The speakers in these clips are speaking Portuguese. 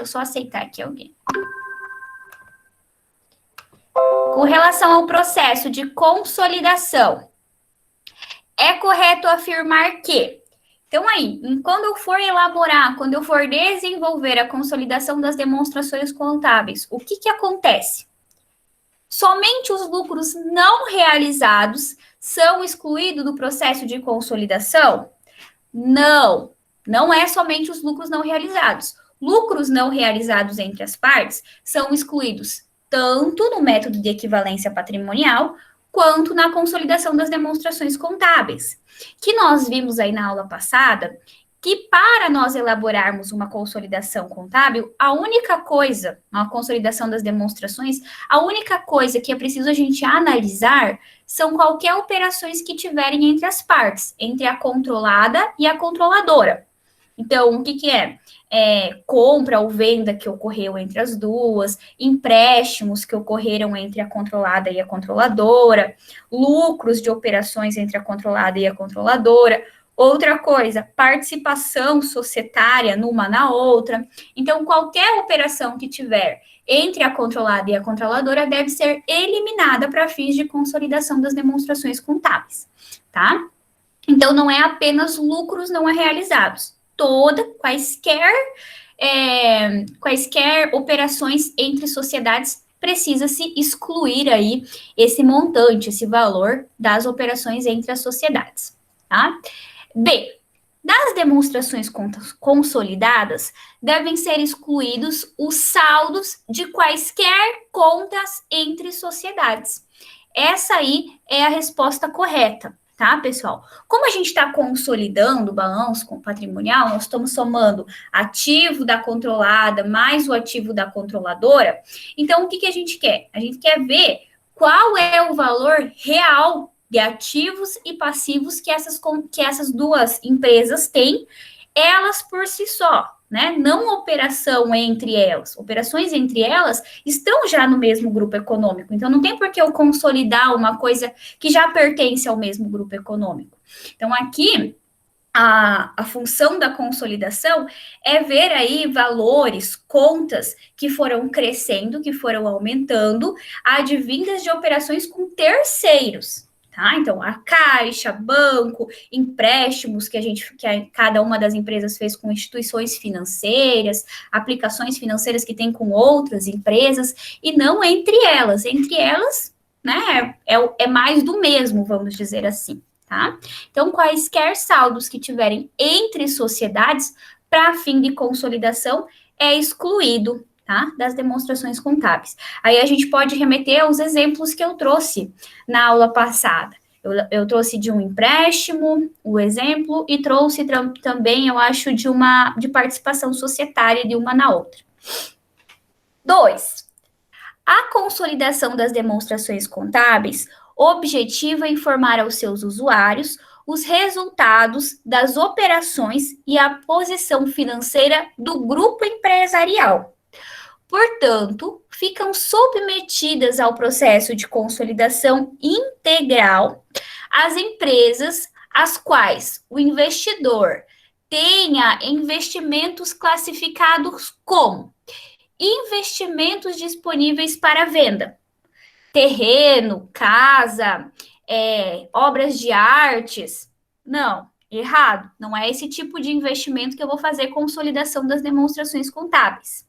eu só aceitar aqui alguém. Com relação ao processo de consolidação, é correto afirmar que, então aí, quando eu for elaborar, quando eu for desenvolver a consolidação das demonstrações contábeis, o que acontece? Somente os lucros não realizados são excluídos do processo de consolidação? Não, não é somente os lucros não realizados. Lucros não realizados entre as partes são excluídos tanto no método de equivalência patrimonial, quanto na consolidação das demonstrações contábeis, que nós vimos aí na aula passada, que para nós elaborarmos uma consolidação contábil, a única coisa, a consolidação das demonstrações, a única coisa que é preciso a gente analisar são qualquer operações que tiverem entre as partes, entre a controlada e a controladora. Então, o que é? Compra ou venda que ocorreu entre as duas, empréstimos que ocorreram entre a controlada e a controladora, lucros de operações entre a controlada e a controladora. Outra coisa, participação societária numa na outra. Então, qualquer operação que tiver entre a controlada e a controladora deve ser eliminada para fins de consolidação das demonstrações contábeis, tá? Então, não é apenas lucros não realizados. Quaisquer operações entre sociedades precisa-se excluir aí esse montante, esse valor das operações entre as sociedades, tá? B. Das demonstrações consolidadas, devem ser excluídos os saldos de quaisquer contas entre sociedades. Essa aí é a resposta correta, tá, pessoal? Como a gente está consolidando o balanço patrimonial, nós estamos somando ativo da controlada mais o ativo da controladora. Então, o que a gente quer? A gente quer ver qual é o valor real de ativos e passivos que essas duas empresas têm, elas por si só, né? Não operação entre elas. Operações entre elas estão já no mesmo grupo econômico. Então, não tem por que eu consolidar uma coisa que já pertence ao mesmo grupo econômico. Então, aqui, a função da consolidação é ver aí valores, contas que foram crescendo, que foram aumentando, advindas de operações com terceiros. Tá? Então, a caixa, banco, empréstimos que cada uma das empresas fez com instituições financeiras, aplicações financeiras que tem com outras empresas, e não entre elas. Entre elas, né, é mais do mesmo, vamos dizer assim, tá? Então, quaisquer saldos que tiverem entre sociedades, para fim de consolidação, é excluído, tá? Das demonstrações contábeis. Aí a gente pode remeter aos exemplos que eu trouxe na aula passada. Eu trouxe de um empréstimo, o exemplo, e trouxe também, eu acho, de participação societária de uma na outra. 2. A consolidação das demonstrações contábeis objetiva informar aos seus usuários os resultados das operações e a posição financeira do grupo empresarial. Portanto, ficam submetidas ao processo de consolidação integral as empresas as quais o investidor tenha investimentos classificados como investimentos disponíveis para venda, terreno, casa, obras de artes. Não, errado. Não é esse tipo de investimento que eu vou fazer consolidação das demonstrações contábeis.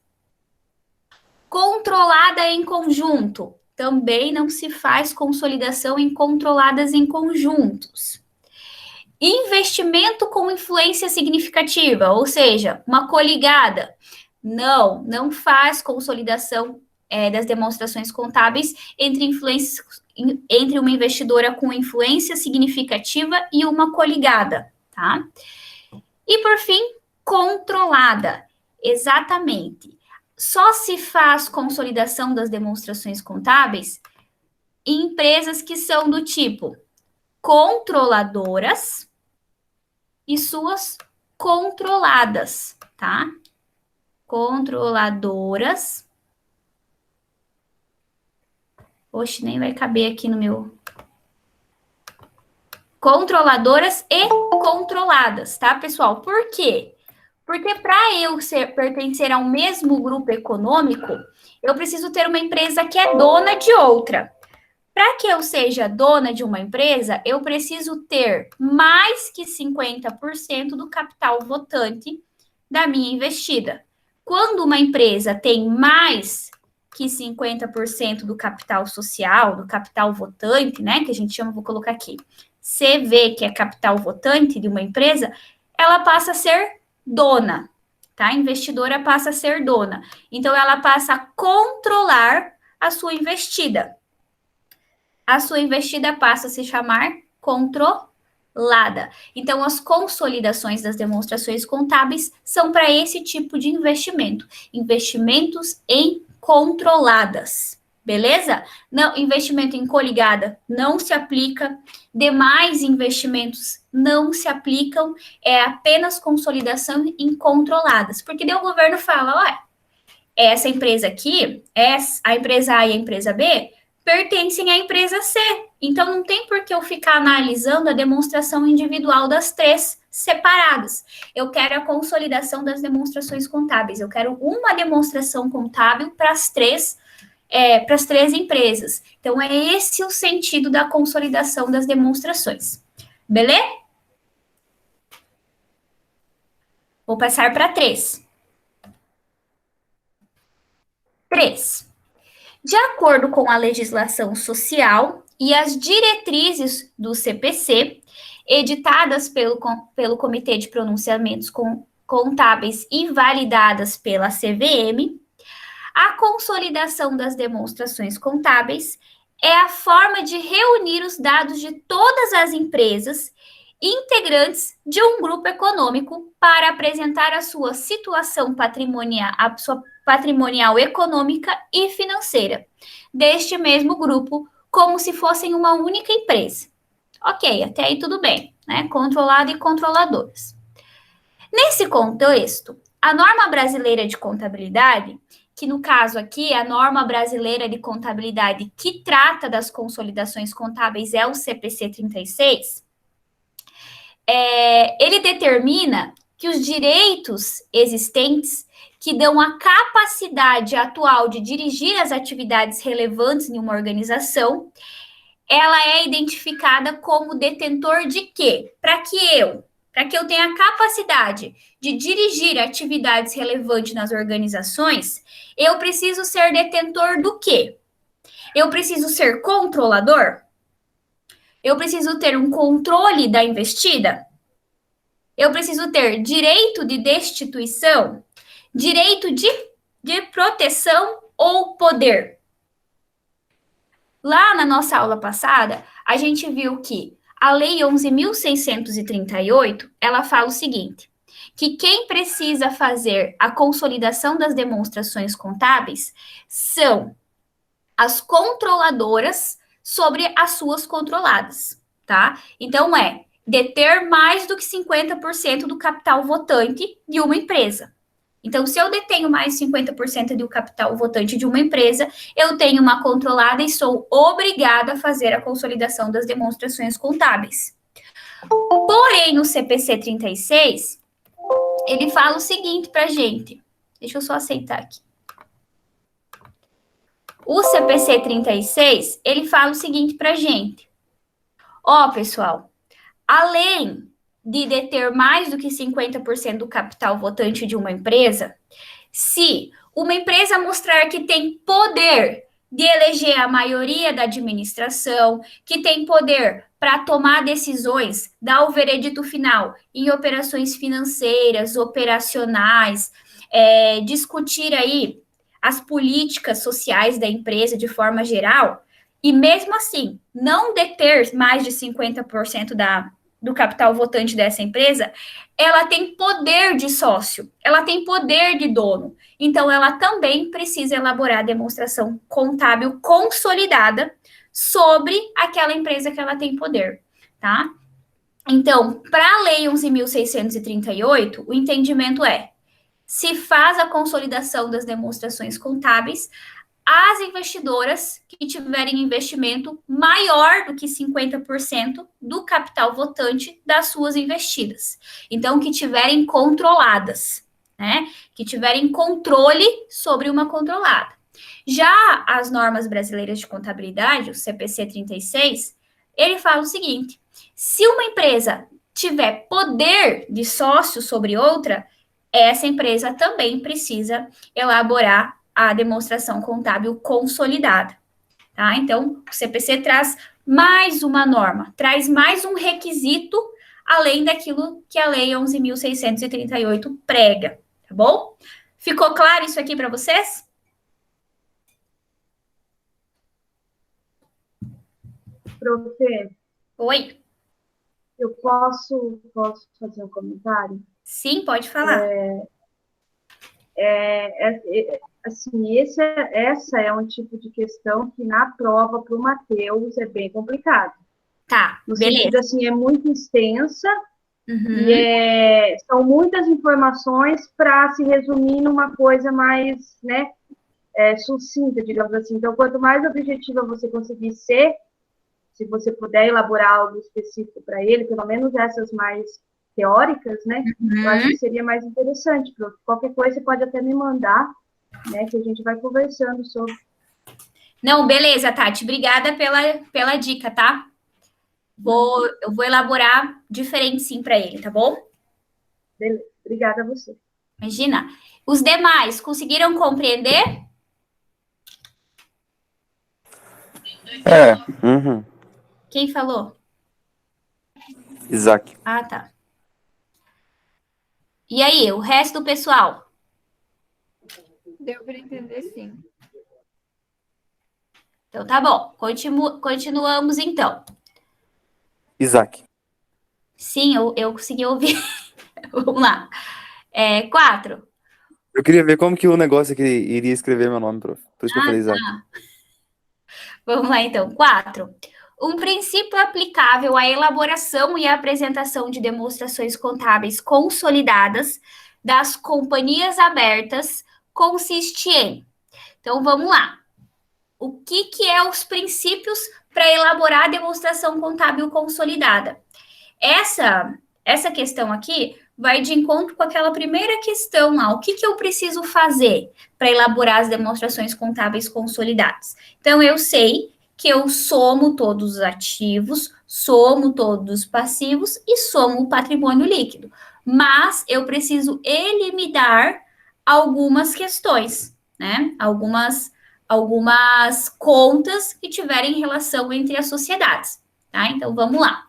Controlada em conjunto. Também não se faz consolidação em controladas em conjuntos. Investimento com influência significativa, ou seja, uma coligada. Não faz consolidação das demonstrações contábeis entre uma investidora com influência significativa e uma coligada, tá? E, por fim, controlada. Exatamente. Só se faz consolidação das demonstrações contábeis em empresas que são do tipo controladoras e suas controladas, tá? Controladoras. Oxe, nem vai caber aqui no meu. Controladoras e controladas, tá, pessoal? Por quê? Porque para eu pertencer ao mesmo grupo econômico, eu preciso ter uma empresa que é dona de outra. Para que eu seja dona de uma empresa, eu preciso ter mais que 50% do capital votante da minha investida. Quando uma empresa tem mais que 50% do capital social, do capital votante, né, que a gente chama, vou colocar aqui, CV, que é capital votante de uma empresa, ela passa a ser dona, tá? A investidora passa a ser dona. Então, ela passa a controlar a sua investida. A sua investida passa a se chamar controlada. Então, as consolidações das demonstrações contábeis são para esse tipo de investimento, investimentos em controladas. Beleza? Não, investimento em coligada não se aplica, demais investimentos não se aplicam, é apenas consolidação em controladas. Porque daí o governo fala, olha, essa empresa aqui, a empresa A e a empresa B, pertencem à empresa C. Então, não tem por que eu ficar analisando a demonstração individual das três separadas. Eu quero a consolidação das demonstrações contábeis. Eu quero uma demonstração contábil para as três empresas. Então, é esse o sentido da consolidação das demonstrações. Beleza? Vou passar para 3. 3. De acordo com a legislação social e as diretrizes do CPC, editadas pelo Comitê de Pronunciamentos Contábeis e validadas pela CVM, a consolidação das demonstrações contábeis é a forma de reunir os dados de todas as empresas integrantes de um grupo econômico para apresentar a sua situação patrimonial, econômica e financeira deste mesmo grupo, como se fossem uma única empresa. Ok, até aí tudo bem, né? Controlado e controladoras. Nesse contexto, a norma brasileira de contabilidade, que no caso aqui, a norma brasileira de contabilidade que trata das consolidações contábeis é o CPC 36, ele determina que os direitos existentes que dão a capacidade atual de dirigir as atividades relevantes em uma organização, ela é identificada como detentor de quê? Para que eu tenha a capacidade de dirigir atividades relevantes nas organizações, eu preciso ser detentor do quê? Eu preciso ser controlador? Eu preciso ter um controle da investida? Eu preciso ter direito de destituição, direito de proteção ou poder. Lá na nossa aula passada, a gente viu que a Lei 11.638, ela fala o seguinte, que quem precisa fazer a consolidação das demonstrações contábeis são as controladoras sobre as suas controladas, tá? Então, deter mais do que 50% do capital votante de uma empresa. Então, se eu detenho mais de 50% do capital votante de uma empresa, eu tenho uma controlada e sou obrigada a fazer a consolidação das demonstrações contábeis. Porém, o CPC 36, ele fala o seguinte para a gente. Deixa eu só aceitar aqui. O CPC 36, ele fala o seguinte para a gente. Ó, pessoal, além de deter mais do que 50% do capital votante de uma empresa, se uma empresa mostrar que tem poder de eleger a maioria da administração, que tem poder para tomar decisões, dar o veredito final em operações financeiras, operacionais, discutir aí as políticas sociais da empresa de forma geral, e mesmo assim não deter mais de 50% do capital votante dessa empresa, ela tem poder de sócio, ela tem poder de dono. Então, ela também precisa elaborar a demonstração contábil consolidada sobre aquela empresa que ela tem poder, tá? Então, para a Lei 11.638, o entendimento se faz a consolidação das demonstrações contábeis as investidoras que tiverem investimento maior do que 50% do capital votante das suas investidas. Então, que tiverem controladas, né? Que tiverem controle sobre uma controlada. Já as normas brasileiras de contabilidade, o CPC 36, ele fala o seguinte: se uma empresa tiver poder de sócio sobre outra, essa empresa também precisa elaborar a demonstração contábil consolidada, tá? Então, o CPC traz mais uma norma, traz mais um requisito, além daquilo que a Lei 11.638 prega, tá bom? Ficou claro isso aqui para vocês? Profe, Oi? eu posso fazer um comentário? Sim, pode falar. Assim, essa é um tipo de questão que na prova para o Matheus é bem complicado. Tá, No beleza. sentido, assim, é muito extensa Uhum. e são muitas informações para se resumir numa coisa mais, né, sucinta, digamos assim. Então, quanto mais objetiva você conseguir ser, se você puder elaborar algo específico para ele, pelo menos essas mais teóricas, né? Eu acho que seria mais interessante. Qualquer coisa você pode até me mandar, né? Que a gente vai conversando sobre. Não, beleza, Tati. Obrigada pela dica, tá? Eu vou elaborar diferente sim para ele, tá bom? Beleza. Obrigada a você. Imagina. Os demais conseguiram compreender? Uhum. Quem falou? Isaac. Ah, tá. E aí, o resto do pessoal? Deu para entender, sim. Então tá bom. Continuamos então. Isaac. Sim, eu consegui ouvir. Vamos lá. 4. Eu queria ver como que o negócio aqui iria escrever meu nome, prof. Por isso que eu falei Isaac. Vamos lá então. 4. Um princípio aplicável à elaboração e à apresentação de demonstrações contábeis consolidadas das companhias abertas consiste em. Então vamos lá. O que é os princípios para elaborar a demonstração contábil consolidada? Essa questão aqui vai de encontro com aquela primeira questão lá. O que eu preciso fazer para elaborar as demonstrações contábeis consolidadas? Então, eu sei que eu somo todos os ativos, somo todos os passivos e somo o patrimônio líquido. Mas eu preciso eliminar algumas questões, né? Algumas contas que tiverem relação entre as sociedades, tá? Então, vamos lá.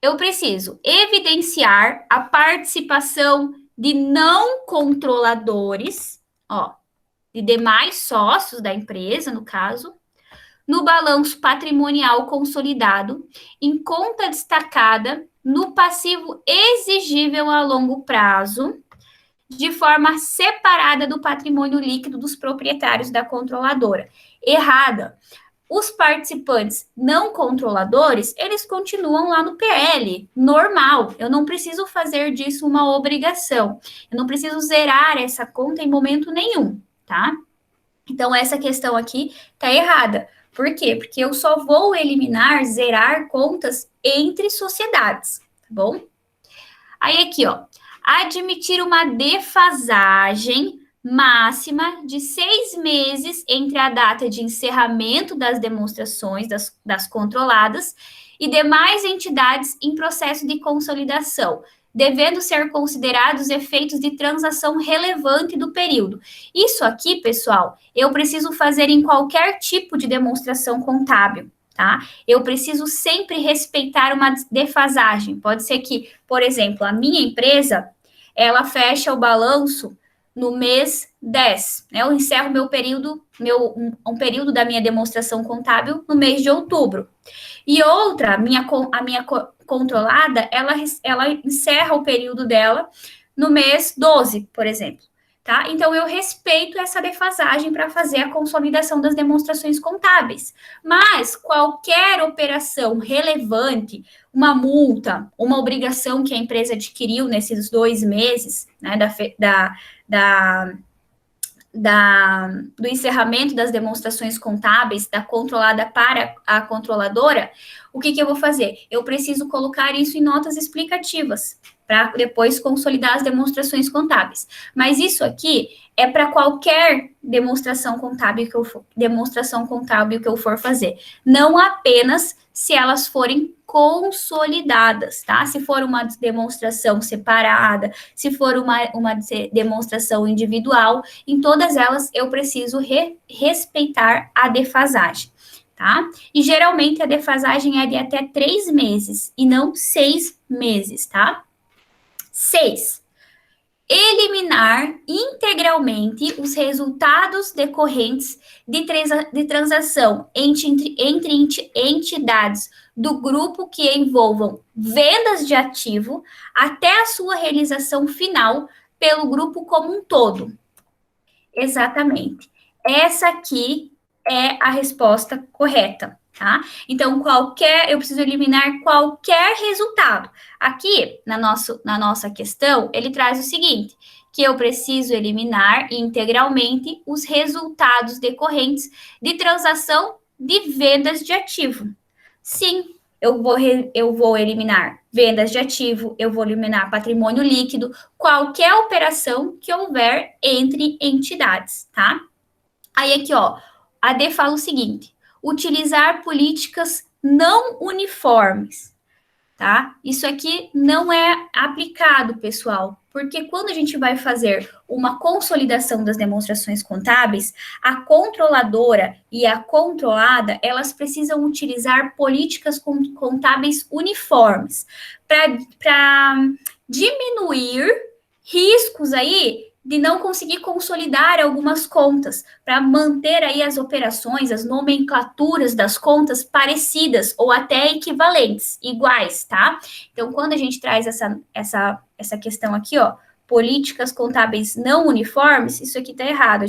Eu preciso evidenciar a participação de não controladores, de demais sócios da empresa, no caso, no balanço patrimonial consolidado, em conta destacada, no passivo exigível a longo prazo, de forma separada do patrimônio líquido dos proprietários da controladora. Errada. Os participantes não controladores, eles continuam lá no PL, normal. Eu não preciso fazer disso uma obrigação. Eu não preciso zerar essa conta em momento nenhum, tá? Então, essa questão aqui tá errada. Por quê? Porque eu só vou eliminar, zerar contas entre sociedades, tá bom? Aí aqui, admitir uma defasagem máxima de 6 meses entre a data de encerramento das demonstrações das controladas e demais entidades em processo de consolidação, devendo ser considerados efeitos de transação relevante do período. Isso aqui, pessoal, eu preciso fazer em qualquer tipo de demonstração contábil. Tá? Eu preciso sempre respeitar uma defasagem. Pode ser que, por exemplo, a minha empresa, ela fecha o balanço no mês 10, né? Eu encerro meu período, um período da minha demonstração contábil no mês de outubro. E outra, a minha controlada, ela encerra o período dela no mês 12, por exemplo. Tá? Então, eu respeito essa defasagem para fazer a consolidação das demonstrações contábeis. Mas qualquer operação relevante, uma multa, uma obrigação que a empresa adquiriu nesses 2 meses, né, do encerramento das demonstrações contábeis da controlada para a controladora, o que eu vou fazer? Eu preciso colocar isso em notas explicativas, para depois consolidar as demonstrações contábeis. Mas isso aqui é para qualquer demonstração contábil que eu for fazer. Não apenas se elas forem consolidadas, tá? Se for uma demonstração separada, se for uma demonstração individual, em todas elas eu preciso respeitar a defasagem, tá? E geralmente a defasagem é de até 3 meses e não 6 meses, tá? 6. Eliminar integralmente os resultados decorrentes de transação entre entidades do grupo que envolvam vendas de ativo até a sua realização final pelo grupo como um todo. Exatamente. Essa aqui é a resposta correta, tá? Então, eu preciso eliminar qualquer resultado. Aqui, na nossa questão, ele traz o seguinte, que eu preciso eliminar integralmente os resultados decorrentes de transação de vendas de ativo. Sim, eu vou eliminar vendas de ativo, eu vou eliminar patrimônio líquido, qualquer operação que houver entre entidades, tá? Aí aqui, ó, a D fala o seguinte, utilizar políticas não uniformes, tá? Isso aqui não é aplicado, pessoal, porque quando a gente vai fazer uma consolidação das demonstrações contábeis, a controladora e a controlada, elas precisam utilizar políticas contábeis uniformes para diminuir riscos aí de não conseguir consolidar algumas contas, para manter aí as operações, as nomenclaturas das contas parecidas ou até equivalentes, iguais, tá? Então, quando a gente traz essa questão aqui, ó, políticas contábeis não uniformes, isso aqui tá errado.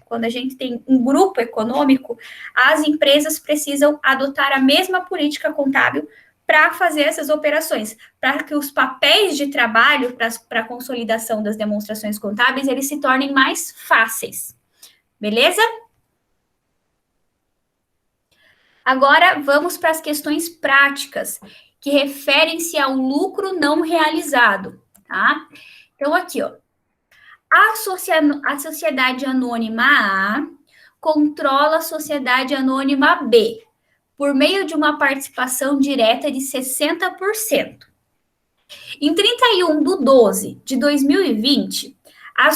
Quando a gente tem um grupo econômico, as empresas precisam adotar a mesma política contábil para fazer essas operações, para que os papéis de trabalho para a consolidação das demonstrações contábeis, eles se tornem mais fáceis. Beleza? Agora, vamos para as questões práticas, que referem-se ao lucro não realizado, tá? Então, aqui, ó. A sociedade anônima A controla a sociedade anônima B, por meio de uma participação direta de 60%. Em 31/12/2020, a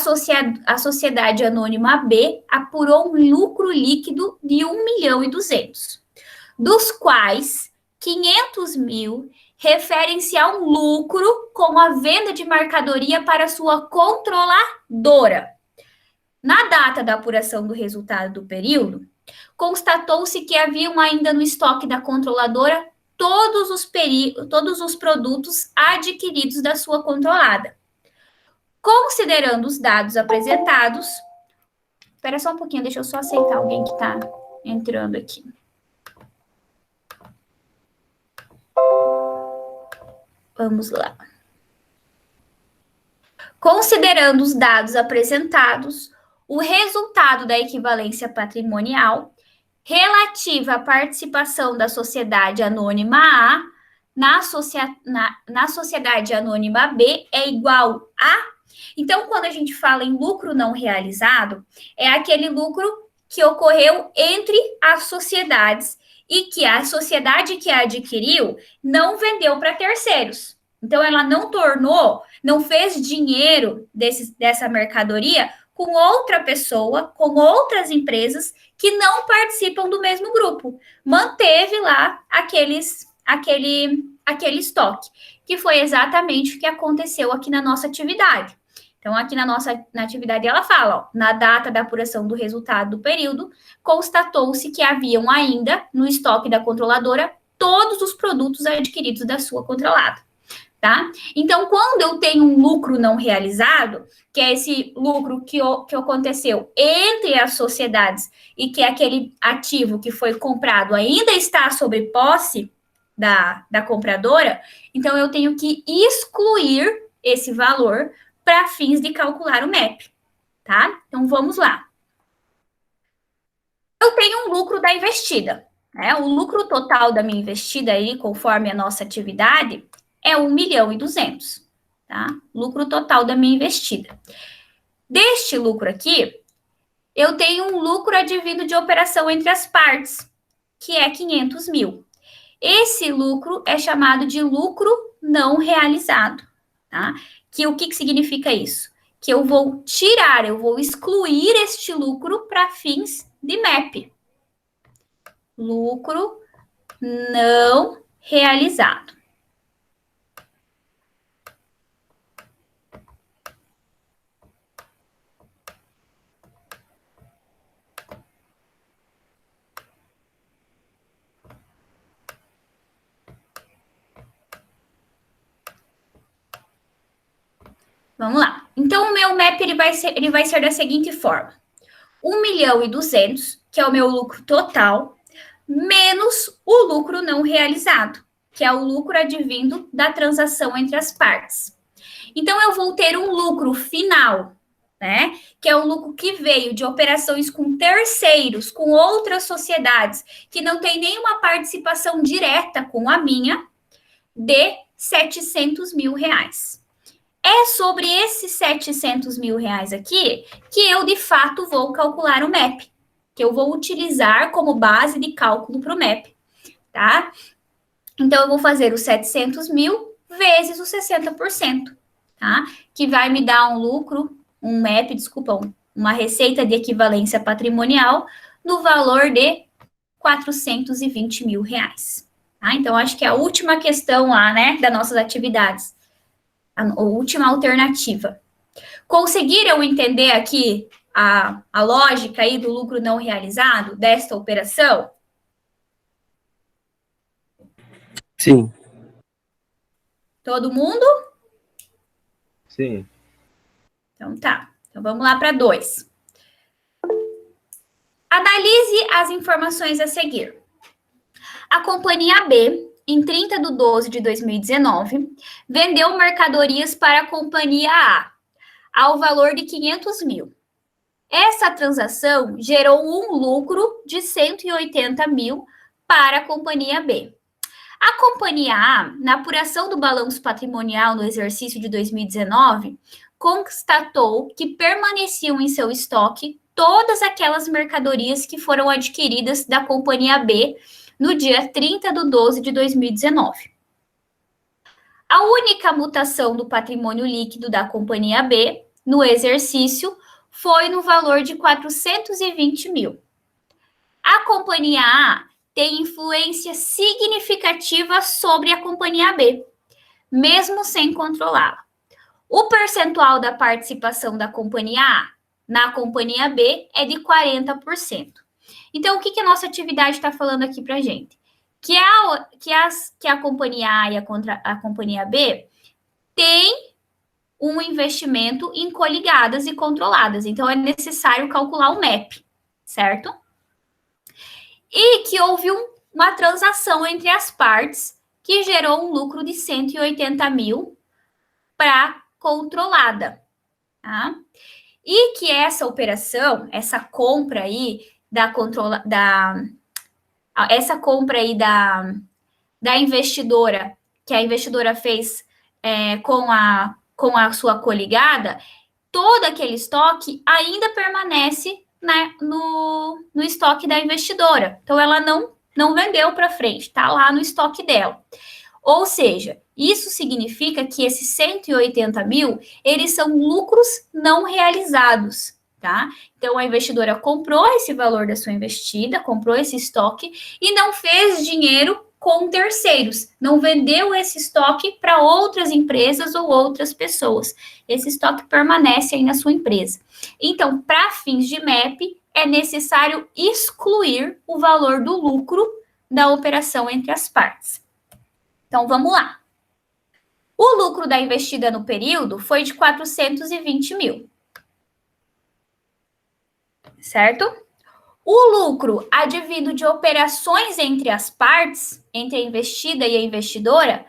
Sociedade Anônima B apurou um lucro líquido de 1.200.000, dos quais 500 mil referem-se a um lucro com a venda de mercadoria para sua controladora. Na data da apuração do resultado do período, constatou-se que haviam ainda no estoque da controladora todos os produtos adquiridos da sua controlada. Considerando os dados apresentados... Espera só um pouquinho, deixa eu só aceitar alguém que está entrando aqui. Vamos lá. Considerando os dados apresentados, o resultado da equivalência patrimonial relativa à participação da sociedade anônima A na sociedade anônima B é igual a... Então, quando a gente fala em lucro não realizado, é aquele lucro que ocorreu entre as sociedades e que a sociedade que adquiriu não vendeu para terceiros. Então, ela não fez dinheiro dessa mercadoria com outra pessoa, com outras empresas que não participam do mesmo grupo. Manteve lá aquele estoque, que foi exatamente o que aconteceu aqui na nossa atividade. Então, aqui na atividade, ela fala, ó, na data da apuração do resultado do período, constatou-se que haviam ainda no estoque da controladora todos os produtos adquiridos da sua controlada. Tá? Então, quando eu tenho um lucro não realizado, que é esse lucro que aconteceu entre as sociedades e que aquele ativo que foi comprado ainda está sob posse da compradora, então eu tenho que excluir esse valor para fins de calcular o MEP, tá? Então, vamos lá. tenho um lucro da investida, né? O lucro total da minha investida aí, conforme a nossa atividade, é 1.200.000, tá? Lucro total da minha investida. Deste lucro aqui, eu tenho um lucro advindo de operação entre as partes, que é 500 mil. Esse lucro é chamado de lucro não realizado, tá? O que significa isso? Que eu vou tirar, eu vou excluir este lucro para fins de MEP. Lucro não realizado. Vamos lá. Então, o meu MEP ele vai ser da seguinte forma. 1.200.000, que é o meu lucro total, menos o lucro não realizado, que é o lucro advindo da transação entre as partes. Então, eu vou ter um lucro final, né? Que é o lucro que veio de operações com terceiros, com outras sociedades, que não tem nenhuma participação direta com a minha, de 700 mil reais. É sobre esses 700 mil reais aqui que eu, de fato, vou calcular o MEP, que eu vou utilizar como base de cálculo para o MEP, tá? Então, eu vou fazer os 700 mil vezes os 60%, tá? Que vai me dar um lucro, um MEP, desculpa, uma receita de equivalência patrimonial no valor de 420 mil reais. Tá? Então, acho que é a última questão lá, né, das nossas atividades. A última alternativa. Conseguiram entender aqui a lógica aí do lucro não realizado desta operação? Sim. Todo mundo? Sim. Então tá. Então vamos lá para 2. Analise as informações a seguir. A companhia B, em 30/12/2019, vendeu mercadorias para a companhia A, ao valor de 500 mil. Essa transação gerou um lucro de 180 mil para a companhia B. A companhia A, na apuração do balanço patrimonial no exercício de 2019, constatou que permaneciam em seu estoque todas aquelas mercadorias que foram adquiridas da companhia B no dia 30/12/2019. A única mutação do patrimônio líquido da companhia B no exercício foi no valor de 420 mil. A companhia A tem influência significativa sobre a companhia B, mesmo sem controlá-la. O percentual da participação da companhia A na companhia B é de 40%. Então, o que a nossa atividade está falando aqui para a gente? Que a companhia A e a companhia B têm um investimento em coligadas e controladas. Então, é necessário calcular o MEP, certo? E que houve uma transação entre as partes que gerou um lucro de 180 mil para controlada, tá? E que essa operação, essa compra aí da investidora, que a investidora fez com a sua coligada, todo aquele estoque ainda permanece, né, no estoque da investidora. Então, ela não vendeu para frente, está lá no estoque dela. Ou seja, isso significa que esses 180 mil, eles são lucros não realizados, tá? Então, a investidora comprou esse valor da sua investida, comprou esse estoque e não fez dinheiro com terceiros, não vendeu esse estoque para outras empresas ou outras pessoas. Esse estoque permanece aí na sua empresa. Então, para fins de MEP, é necessário excluir o valor do lucro da operação entre as partes. Então, vamos lá. O lucro da investida no período foi de 420 mil. Certo? O lucro advindo de operações entre as partes, entre a investida e a investidora,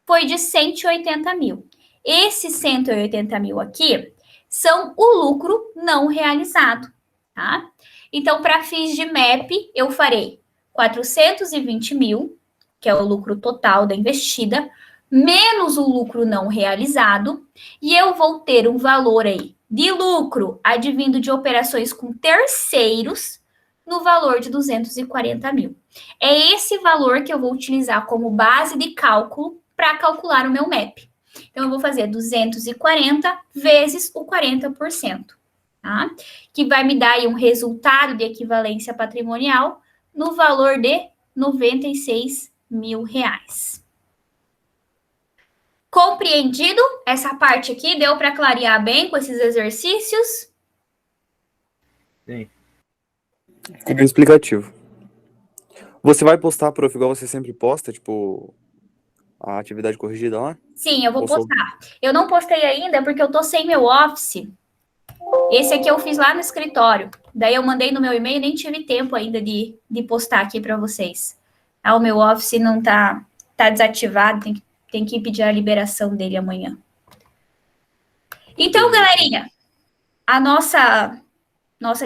foi de 180 mil. Esses 180 mil aqui são o lucro não realizado, tá? Então, para fins de MEP, eu farei 420 mil, que é o lucro total da investida, menos o lucro não realizado, e eu vou ter um valor aí de lucro advindo de operações com terceiros no valor de 240 mil. É esse valor que eu vou utilizar como base de cálculo para calcular o meu MEP. Então, eu vou fazer 240 vezes o 40%, tá? Que vai me dar aí um resultado de equivalência patrimonial no valor de 96 mil reais. Compreendido? Essa parte aqui deu para clarear bem com esses exercícios? Sim. Ficou bem explicativo. Você vai postar, prof, igual você sempre posta, tipo, a atividade corrigida lá? Sim, eu vou Ou só- postar. Eu não postei ainda porque eu tô sem meu Office. Esse aqui eu fiz lá no escritório. Daí eu mandei no meu e-mail, nem tive tempo ainda de postar aqui para vocês. Ah, o meu Office não tá desativado, tem que pedir a liberação dele amanhã. Então, galerinha, a nossa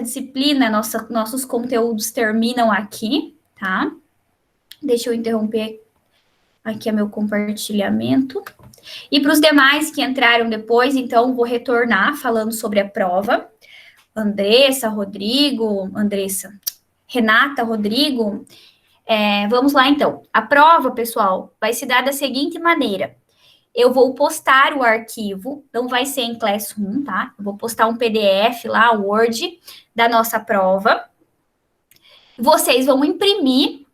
disciplina, nossos conteúdos terminam aqui, tá? Deixa eu interromper aqui o meu compartilhamento. E para os demais que entraram depois, então, vou retornar falando sobre a prova. Renata, Rodrigo, vamos lá, então. A prova, pessoal, vai se dar da seguinte maneira. Eu vou postar o arquivo, não vai ser em Classroom, tá? Eu vou postar um PDF lá, Word, da nossa prova. Vocês vão imprimir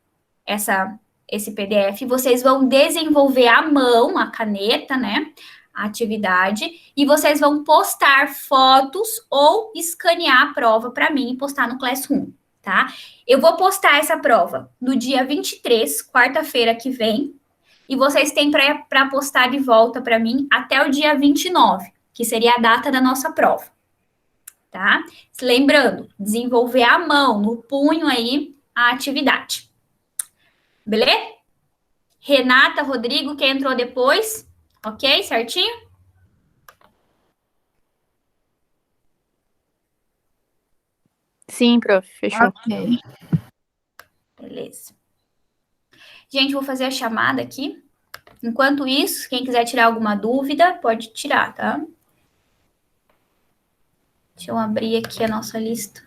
esse PDF, vocês vão desenvolver à mão, a caneta, né? A atividade, e vocês vão postar fotos ou escanear a prova para mim e postar no Classroom, tá? Eu vou postar essa prova no dia 23, quarta-feira que vem, e vocês têm para postar de volta para mim até o dia 29, que seria a data da nossa prova, tá? Lembrando, desenvolver à mão, no punho aí, a atividade. Beleza? Renata, Rodrigo, quem entrou depois, ok? Certinho? Sim, prof, fechou. Ok. Beleza. Gente, vou fazer a chamada aqui. Enquanto isso, quem quiser tirar alguma dúvida, pode tirar, tá? Deixa eu abrir aqui a nossa lista.